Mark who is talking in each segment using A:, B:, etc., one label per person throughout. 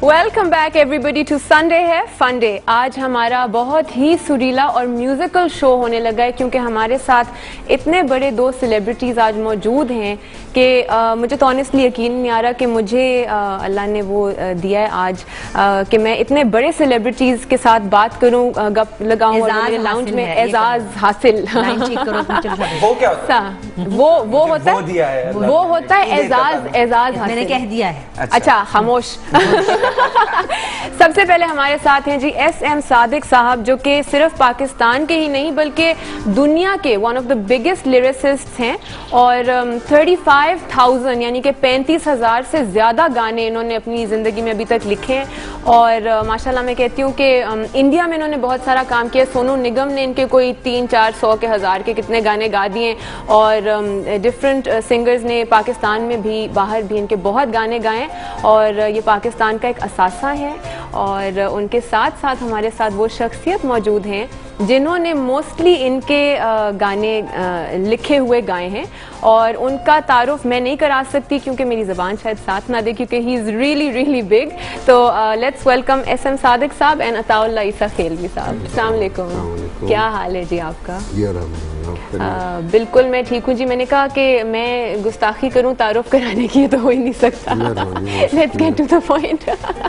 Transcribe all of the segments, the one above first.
A: Welcome back everybody to Sunday है fun day. आज हमारा बहुत ही सुरीला और म्यूजिकल शो होने लगा है क्योंकि हमारे साथ इतने बड़े दो सेलिब्रिटीज आज मौजूद हैं कि मुझे तो ऑनेस्टली यकीन नहीं आ रहा कि मुझे अल्लाह ने वो दिया है आज कि मैं इतने बड़े सेलिब्रिटीज के साथ बात करूं, गप लगाऊं और मेरे लाउंज में एजाज हासिल।
B: वो क्या होता है?
A: वो होता है वो होता है एजाज हासिल।
C: मैंने कह दिया है।
A: अच्छा खामोश। सबसे पहले हमारे साथ हैं जी SM सादिक साहब, जो कि सिर्फ पाकिस्तान के ही नहीं बल्कि दुनिया के one of the biggest lyricist हैं और 35,000 यानी कि 35,000 से ज्यादा गाने इन्होंने अपनी जिंदगी में अभी तक लिखे हैं। और माशाल्लाह मैं कहती हूँ कि इंडिया में इन्होंने बहुत सारा काम किया। सोनू निगम ने इनके कोई 300-400 के 1000 के कितने गाने गा दिए और डिफरेंट सिंगर्स ने पाकिस्तान में भी बाहर भी इनके बहुत गाने गाए और ये पाकिस्तान का एक असासा है। और उनके साथ साथ हमारे साथ वो शख्सियत मौजूद हैं जिन्होंने मोस्टली इनके गाने लिखे हुए गाए हैं और उनका तारुफ मैं नहीं करा सकती क्योंकि मेरी ज़बान शायद साथ ना दे क्योंकि he is really really big. तो लेट्स वेलकम SM सादिक साहब एंड अताउल्लाह ईसा खेलवी साहब। अस्सलाम वालेकुम। क्या हाल है जी आपका? बिल्कुल मैं ठीक हूँ जी। मैंने कहा कि मैं गुस्ताखी करूँ तारुफ कराने की तो हो ही नहीं सकता। Let's get to the point.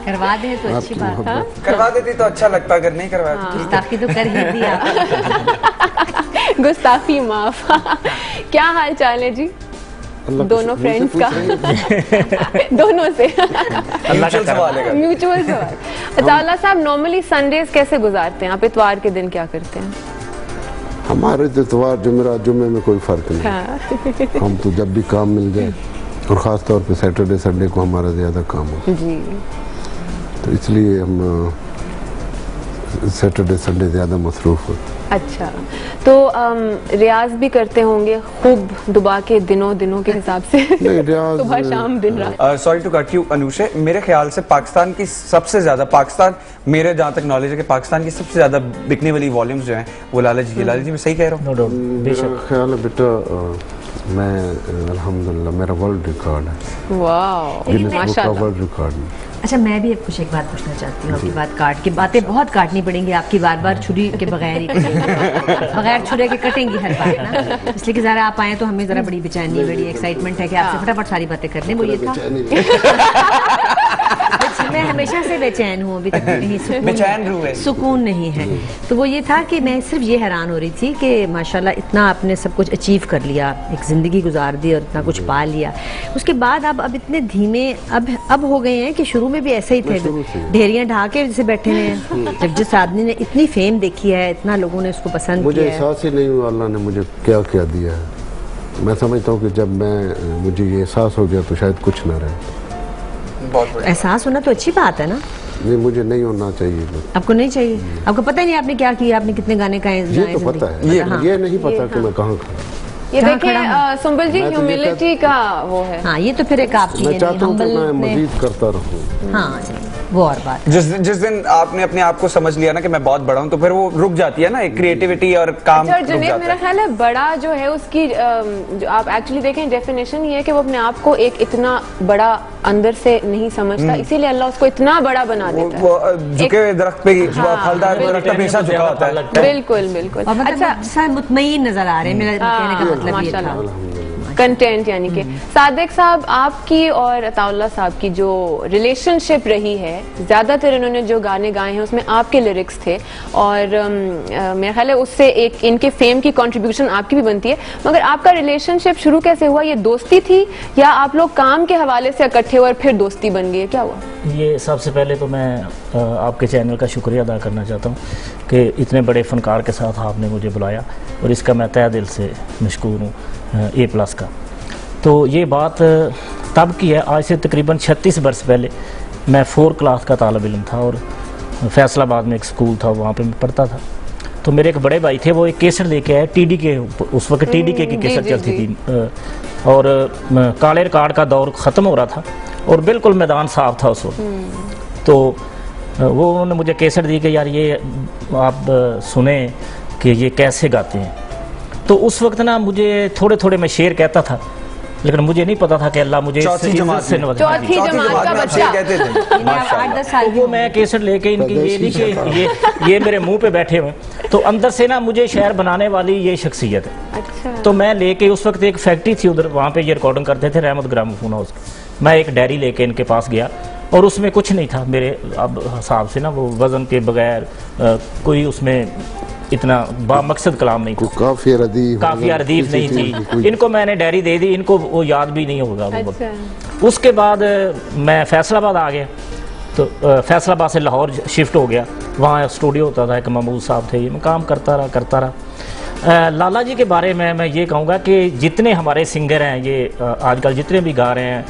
C: करवा दे तो अच्छी बात है।
B: करवा देती तो अच्छा लगता, अगर नहीं करवाती
C: गुस्ताखी तो कर ही दी आप।
A: गुस्ताखी माफ। क्या हाल चाल है जी दोनों फ्रेंड्स का? दोनों से
B: म्यूचुअल सवाल है।
A: म्यूचुअल सवाल। अताउल्लाह साहब नॉर्मली संडेज कैसे गुजारते हैं आप? इतवार के दिन क्या करते हैं?
D: हमारे तो इतवार जुमे में कोई फर्क नहीं। हम तो जब भी काम मिल जाए और ख़ास तौर पे सैटरडे संडे को हमारा ज़्यादा काम हो
A: जी,
D: तो इसलिए हम सैटरडे संडे ज़्यादा मसरूफ़ होते।
A: अच्छा तो रियाज भी करते होंगे खूब दुबा के दिनों के हिसाब से?
D: नहीं, रियाज
A: सुबह शाम दिन रात।
B: Sorry to cut you Anushe, मेरे ख्याल से पाकिस्तान की सबसे ज्यादा मेरे जहाँ तक नॉलेज है कि पाकिस्तान की सबसे ज्यादा बिकने वाली वॉल्यूम्स जो हैं वो लाला जी की। लाला जी मैं सही कह रहा हूँ?
D: मेरा ख्याल है बेटा, मैं अल्हम्दुलिल्लाह मेरा वर्ल्ड रिकॉर्ड है।
A: वाह माशाल्लाह।
D: वर्ल्ड रिकॉर्ड में।
C: अच्छा मैं भी कुछ एक बात पूछना चाहती हूँ। आपकी बात काट के बातें बहुत काटनी पड़ेंगी आपकी, बार बार छुरी के बगैर ही बगैर छुरे के कटेंगी हर बात ना, इसलिए कि जरा आप आए तो हमें जरा बड़ी बेचैनी बड़ी एक्साइटमेंट है कि आपसे फटाफट सारी बातें कर लें। वो ये था मैं हमेशा से बेचैन हूँ, अभी तक कहीं सुकून नहीं है। तो वो ये था कि मैं सिर्फ ये हैरान हो रही थी कि माशाल्लाह इतना आपने सब कुछ अचीव कर लिया, एक जिंदगी गुजार दी और इतना कुछ पा लिया। उसके बाद अब इतने धीमे अब हो गए हैं कि शुरू में भी ऐसे ही थे, ढेरियां ढा के जैसे बैठे हैं। जब जिस आदमी ने इतनी फेम देखी है, इतना लोगों ने उसको पसंद
D: मुझे
C: किया है,
D: एहसास ही नहीं हुआ अल्लाह ने मुझे क्या क्या दिया है। मैं समझता हूँ कि जब मुझे ये एहसास हो गया तो शायद कुछ ना रहे।
C: एहसास होना तो अच्छी बात है ना?
D: नहीं, मुझे नहीं होना चाहिए।
C: आपको नहीं चाहिए? आपको पता ही नहीं आपने क्या किया, आपने कितने गाने गाए?
D: ये तो पता है, ये नहीं पता कि मैं कहाँ खड़ा।
A: ये देखिए सुंबल जी ह्यूमिलिटी का वो है।
C: हाँ ये तो फिर एक आपकी
D: मैं चाहता हूँ कि मैं मजीद करता रहूँ।
C: हाँ वो और बात।
B: जिस दिन आपने अपने आप को समझ लिया ना कि मैं बहुत बड़ा हूँ तो फिर वो रुक जाती है ना, एक क्रिएटिविटी और काम रुक जाता है।
A: मेरा ख्याल है बड़ा जो है उसकी जो आप एक्चुअली देखें डेफिनेशन ये है कि वो अपने आप को एक इतना बड़ा अंदर से नहीं समझता, इसीलिए अल्लाह उसको इतना बड़ा बना देता है।
B: वो झुके हुए दरख्त पे फलदार दरख्त हमेशा झुका होता है।
A: बिल्कुल बिल्कुल।
C: अच्छा मुतमईन नजर आ रहे हैं, मेरा कहने का मतलब ये था।
A: कंटेंट यानी कि सादिक साहब आपकी और अताउल्लाह साहब की जो रिलेशनशिप रही है, ज्यादातर इन्होंने जो गाने गाए हैं उसमें आपके लिरिक्स थे और मेरा ख्याल है उससे एक इनके फेम की कंट्रीब्यूशन आपकी भी बनती है। मगर आपका रिलेशनशिप शुरू कैसे हुआ? ये दोस्ती थी या आप लोग काम के हवाले से इकट्ठे हुए और फिर दोस्ती बन गई? क्या हुआ?
E: ये सबसे पहले तो मैं आपके चैनल का शुक्रिया अदा करना चाहता हूँ कि इतने बड़े फनकार के साथ आपने मुझे बुलाया और इसका मैं तहे दिल से मशकूर हूँ A+ का। तो ये बात तब की है, आज से तकरीबन 36 वर्ष पहले मैं 4 क्लास का तालिब इल्म था और फैसलाबाद में एक स्कूल था, वहाँ पे मैं पढ़ता था। तो मेरे एक बड़े भाई थे, वो एक केसर लेके आए TDK, उस वक्त TDK की केसर चलती थी और काले रिकॉर्ड का दौर ख़त्म हो रहा था और बिल्कुल मैदान साफ था उस वक्त। तो वो उन्होंने मुझे केसर दी कि यार ये आप सुने कि ये कैसे गाते हैं। तो उस वक्त ना मुझे थोड़े थोड़े मैं शेर कहता था लेकिन मुझे नहीं पता था कि अल्लाह मुझे
B: चौथी जमात
E: से
B: में।
E: नवाजेगा।
A: चौथी जमात का
B: में आप
A: बच्चा।
B: सही कहते थे
C: यानी आप
B: माशाल्लाह।
C: 8-10 साल
E: तो वो मैं केसर लेके इनकी ये नहीं कि ये मेरे मुंह पे बैठे हुए, तो अंदर से ना मुझे शहर बनाने वाली ये शख्सियत है।
A: अच्छा।
E: तो मैं लेके उस वक्त एक फैक्ट्री थी उधर, वहाँ पे ये रिकॉर्डिंग करते थे रहमत ग्रामोफोन हाउस की। मैं एक डायरी लेके इनके पास गया और उसमें कुछ नहीं था मेरे अब हिसाब से ना, वो वजन के बगैर कोई उसमें इतना बामकसद कलाम नहीं था,
D: काफी रदीफ
E: नहीं थी। इनको मैंने डायरी दे दी, इनको वो याद भी नहीं होगा वो वक्त।
A: अच्छा।
E: उसके बाद मैं फैसलाबाद आ गया, तो फैसलाबाद से लाहौर शिफ्ट हो गया। वहाँ स्टूडियो होता था, एक महमूद साहब थे, मैं काम करता रहा। लाला जी के बारे में मैं ये कहूँगा कि जितने हमारे सिंगर हैं, ये आजकल जितने भी गा रहे हैं,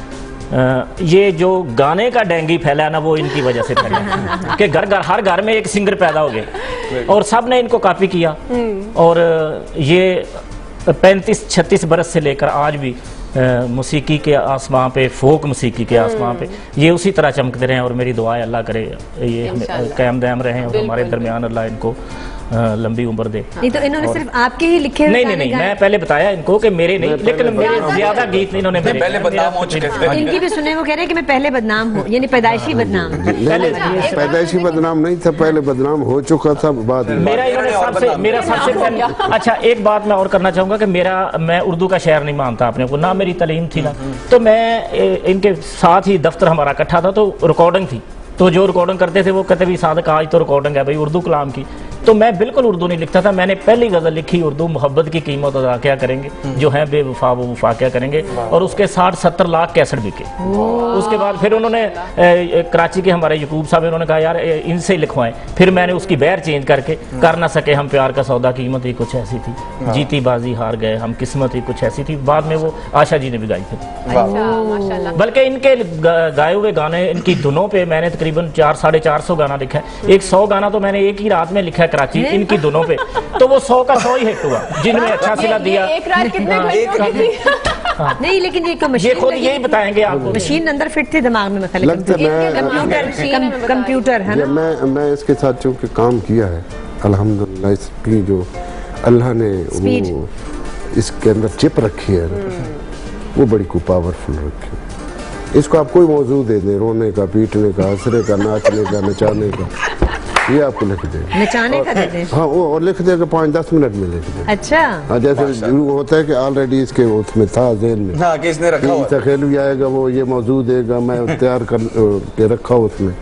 E: ये जो गाने का डेंगी फैला है ना, वो इनकी वजह से फैला है कि हर घर में एक सिंगर पैदा हो गए और सब ने इनको कॉपी किया। और ये 35-36 बरस से लेकर आज भी मौसीकी के आसमां पे, फोक मौसीकी के आसमां पे ये उसी तरह चमकते रहें। और मेरी दुआ है अल्लाह करे ये कायम दायम रहें और हमारे दरमियान अल्लाह इनको लंबी उम्र दे।
C: नहीं तो इन्होंने सिर्फ आपके ही लिखे हुए
E: नहीं
C: गाने
E: नहीं नहीं,
C: गाए?
E: मैं पहले बताया इनको कि मेरे नहीं, लेकिन मेरे ज्यादा गीत नहीं इन्होंने मेरे
B: पहले बदनाम हो चुके थे।
C: इनकी भी सुने, वो कह रहे हैं कि मैं पहले बदनाम हूँ, यानी पैदाइशी बदनाम।
D: पैदाइशी बदनाम नहीं था, पहले बदनाम हो चुका था बाद में।
E: मेरा सबसे अच्छा एक बात मैं और करना चाहूंगा कि मैं उर्दू का शायर नहीं मानता अपने को, ना मेरी तालीम थी ना, तो मैं इनके साथ ही दफ्तर हमारा इकट्ठा था, तो रिकॉर्डिंग थी, तो जो रिकॉर्डिंग करते थे वो कहते भी सादक आज तो रिकॉर्डिंग है भाई उर्दू कलाम की। तो मैं बिल्कुल उर्दू नहीं लिखता था। मैंने पहली गजल लिखी उर्दू, मोहब्बत की कीमत अदा क्या करेंगे, जो है बेवफा वो वफा क्या करेंगे, और उसके 60-70 लाख कैसेट बिके। उसके बाद फिर उन्होंने कराची के हमारे यकूब साहब, उन्होंने कहा यार इनसे लिखवाएं। फिर मैंने उसकी बहर चेंज करके कर ना सके हम प्यार का सौदा, कीमत ही कुछ ऐसी थी, जीती बाजी हार गए हम, किस्मत ही कुछ ऐसी थी। बाद में वो आशा जी ने भी गाई थी।
A: माशाल्लाह।
E: बल्कि इनके गाए हुए गाने, इनकी धुनों पे मैंने तकरीबन 400-450 गाना लिखा है। 100 गाना तो मैंने एक ही रात में लिखा है कराची इनकी धुनों पे, तो वो 100 का 100 ही हिट हुआ, जिनमें अच्छा सिला दिया।
A: एक रात कितने घंटों की थी?
C: नहीं लेकिन ये
E: ये खुद यही बताएंगे आपको।
C: मशीन अंदर फिट थी दिमाग में, मतलब
D: लगता है
C: कंप्यूटर है ना।
D: मैं इसके साथ चूंकि काम किया है अल्हम्दुलिल्लाह, इसकी जो अल्लाह ने वो इसके अंदर चिप रखी है वो बड़ी को पावरफुल रखी है। इसको आप कोई मौजूद दे दें, रोने का, पीटने का, हंसने का, नाचने का, नचाने का, ये आपको लिख दे,
C: नचाने का दे दे।
D: हाँ वो और लिख देगा 5-10 मिनट में लिख दे।
C: अच्छा
D: हाँ जैसे वो होता है कि ऑलरेडी इसके उसमें था ज़हन में,
B: हाँ कि इसने रखा हुआ है।
D: तखेल भी आएगा, वो ये मौजूद देगा, मैं तैयार कर के रखा हूँ उसमें,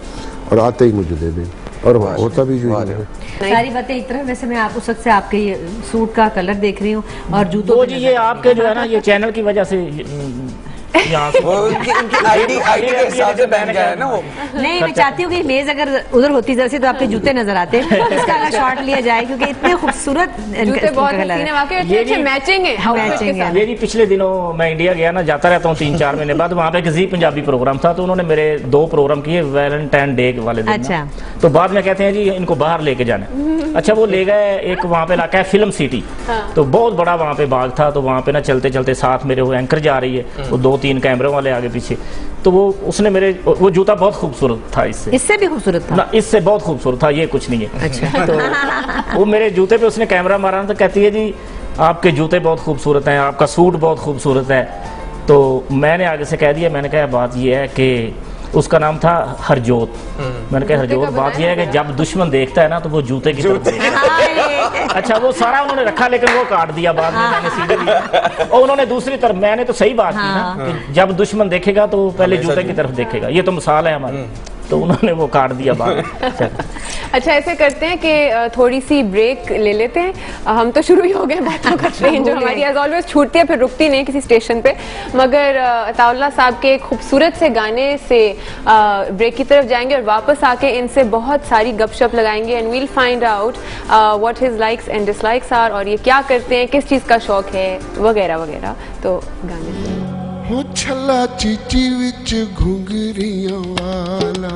D: और आते ही मुझे दे दें, और होता भी जो है।
C: सारी बातें एक तरफ। वैसे मैं आप उस वक्त से आपके ये सूट का कलर देख रही हूँ और जूतों
E: वो
C: पे
E: जी
C: नजर
E: ये
C: आ रही
E: आपके जो है ना, ये चैनल की वजह से यहाँ से
B: वो उनकी आईडी के हिसाब से पहन गया है ना वो।
C: नहीं, मैं चाहती हूँ कि मेज अगर उधर होती जरा सी तो आपके जूते नजर आते, इसका अगर शॉट लिया जाए क्योंकि इतने खूबसूरत
A: जूते बहुत हसीन है, वाकई अच्छे मैचिंग है outfit के साथ।
E: ये जी पिछले दिनों मैं इंडिया गया ना, जाता रहता हूँ 3-4 महीने बाद, वहाँ पे किसी पंजाबी प्रोग्राम था, तो उन्होंने मेरे 2 प्रोग्राम किए वैलेंटाइन डे वाले दिन।
C: अच्छा।
E: तो बाद में कहते हैं जी इनको बाहर लेके जाना है। अच्छा वो ले गए, एक वहाँ पे इलाका है फिल्म सिटी, तो बहुत बड़ा वहाँ पे बाग था, तो वहाँ पे ना चलते चलते साथ मेरे वो एंकर जा रही है, वो 2-3 कैमरे वाले आगे पीछे, तो वो उसने मेरे वो जूता बहुत खूबसूरत था, इससे
C: भी खूबसूरत था
E: ना, इससे बहुत खूबसूरत था, ये कुछ नहीं है।
C: अच्छा।
E: तो वो मेरे जूते पे उसने कैमरा मारा, तो कहती है जी आपके जूते बहुत खूबसूरत हैं, आपका सूट बहुत खूबसूरत है। तो मैंने आगे से कह दिया, मैंने कहा बात ये है कि उसका नाम था हरजोत। मैंने कहा हरजोत, बात यह है कि जब दुश्मन देखता है ना तो वो जूते की तरफ देखता है। अच्छा वो सारा उन्होंने रखा, लेकिन वो काट दिया बाद में, मैंने सीधे दिया। और उन्होंने दूसरी तरफ, मैंने तो सही बात की ना कि जब दुश्मन देखेगा तो वो पहले जूते की तरफ देखेगा, ये तो मिसाल है हमारी, तो उन्होंने वो काट दिया बाद में।
A: अच्छा ऐसे करते हैं कि थोड़ी सी ब्रेक ले लेते हैं। हम तो शुरू ही हो गए बातों का ट्रेन, जो हमारी एज ऑलवेज छूटती है फिर रुकती नहीं किसी स्टेशन पे, मगर अताउल्लाह साहब के खूबसूरत से गाने से ब्रेक की तरफ जाएंगे और वापस आके इनसे बहुत सारी गपशप लगाएंगे and we'll find out what his likes and dislikes are, और ये क्या करते हैं, किस चीज़ का शौक है वगैरह वगैरह। तो गाने
F: हो छला चीची विच घुंघरियां वाला,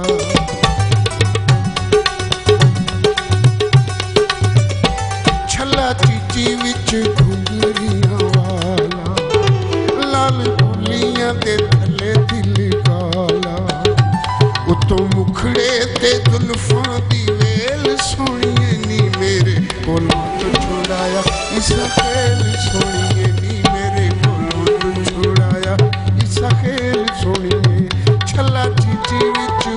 F: छला चीची विच घुंघरियां वाला, लाल बुलियां दे थले दिल काला, उतों मुखड़े ते जुल्फां दी वेल सोहणीए नी मेरे कोलों तो छुड़ाया इस खेल सोहणीए नी मेरे कोलों तो छुड़ाया ਵਿੱਚ